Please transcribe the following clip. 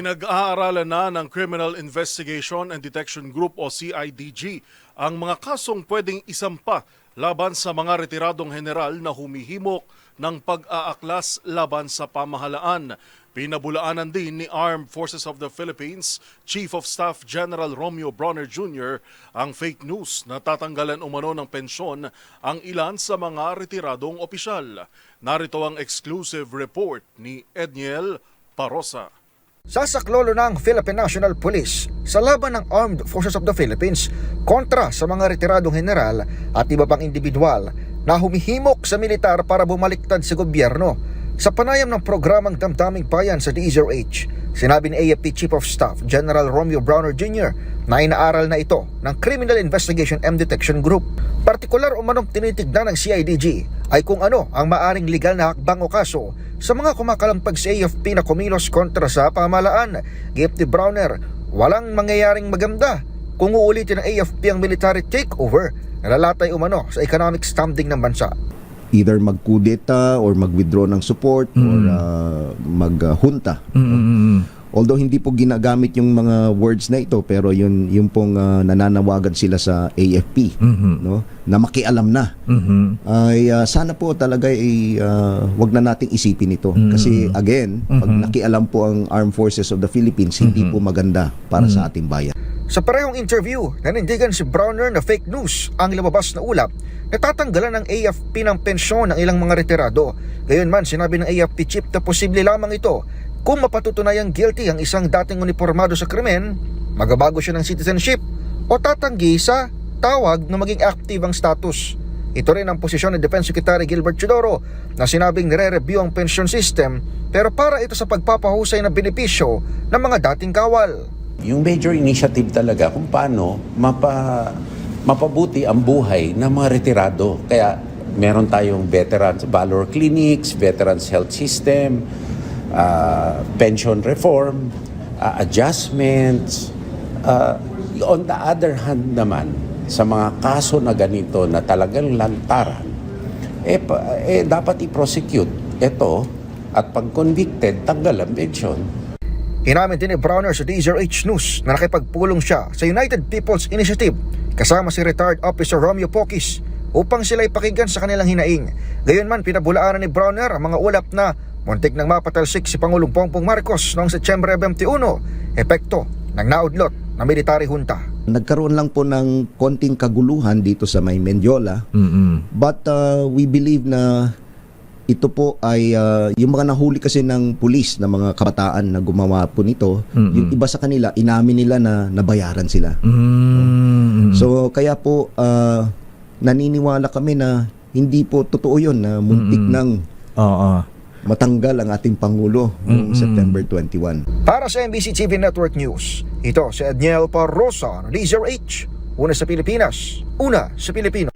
Pinag-aaralan na ng Criminal Investigation and Detection Group o CIDG ang mga kasong pwedeng isampa laban sa mga retiradong general na humihimok ng pag-aaklas laban sa pamahalaan. Pinabulaanan din ni Armed Forces of the Philippines Chief of Staff General Romeo Brawner Jr. ang fake news na tatanggalan umano ng pensyon ang ilan sa mga retiradong opisyal. Narito ang exclusive report ni Edniel Parosa. Sasaklolo ng Philippine National Police sa laban ng Armed Forces of the Philippines kontra sa mga retiradong general at iba pang individual na humihimok sa militar para bumaliktad sa gobyerno. Sa panayam ng programang Damdaming Bayan sa DZRH, sinabi ni AFP Chief of Staff General Romeo Brawner Jr. na inaaral na ito ng Criminal Investigation and Detection Group. Partikular umanong tinitignan ng CIDG ay kung ano ang maaring legal na hakbang o kaso sa mga kumakalampag sa AFP na kumilos kontra sa pamahalaan. Gayet ni Brawner, walang mangyayaring maganda kung uulitin ng AFP ang military takeover na lalatay umano sa economic standing ng bansa. Either magkudeta or mag-withdraw ng support or maghunta. Although hindi po ginagamit yung mga words na ito, pero yun pong nananawagan sila sa AFP, no, na makialam na. Ay sana po talaga wag na nating isipin ito kasi again, pag nakialam po ang Armed Forces of the Philippines, hindi po maganda para sa ating bayan. Sa parehong interview, nanindigan si Brawner na fake news ang lumabas na ulap na tatanggalan ng AFP ng pensyon ng ilang mga retirado. Gayunman, sinabi ng AFP chief na posible lamang ito kung mapatutunayang guilty ang isang dating uniformado sa krimen, magabago siya ng citizenship o tatanggi sa tawag na maging active ang status. Ito rin ang posisyon ni Defense Secretary Gilbert Chodoro na sinabing nire-review ang pension system pero para ito sa pagpapahusay ng benepisyo ng mga dating kawal. Yung major initiative talaga kung paano mapabuti ang buhay ng mga retirado. Kaya meron tayong Veterans Valor Clinics, Veterans Health System, pension reform, adjustments. On the other hand naman, sa mga kaso na ganito na talagang lantaran, dapat i-prosecute ito at pag convicted, tanggal ang pension. Inamin din ni Brawner sa DZRH News na nakipagpulong siya sa United People's Initiative kasama si retired officer Romeo Poquis upang sila ipakinggan sa kanilang hinaing. Gayunman, pinabulaanan ni Brawner ang mga ulap na muntik nang mapatalsik si Pangulong Bongbong Marcos noong Setyembre 21, epekto ng naudlot na military junta. Nagkaroon lang po ng konting kaguluhan dito sa may Mendiola, but we believe na ito po ay yung mga nahuli kasi ng pulis na mga kabataan na gumawa po nito, yung iba sa kanila, inamin nila na nabayaran sila. So kaya po naniniwala kami na hindi po totoo yun na muntik nang matanggal ang ating Pangulo noong September 21. Para sa MBC TV Network News, ito si Edniel Parosa ng DZRH. Una sa Pilipinas, una sa Pilipino.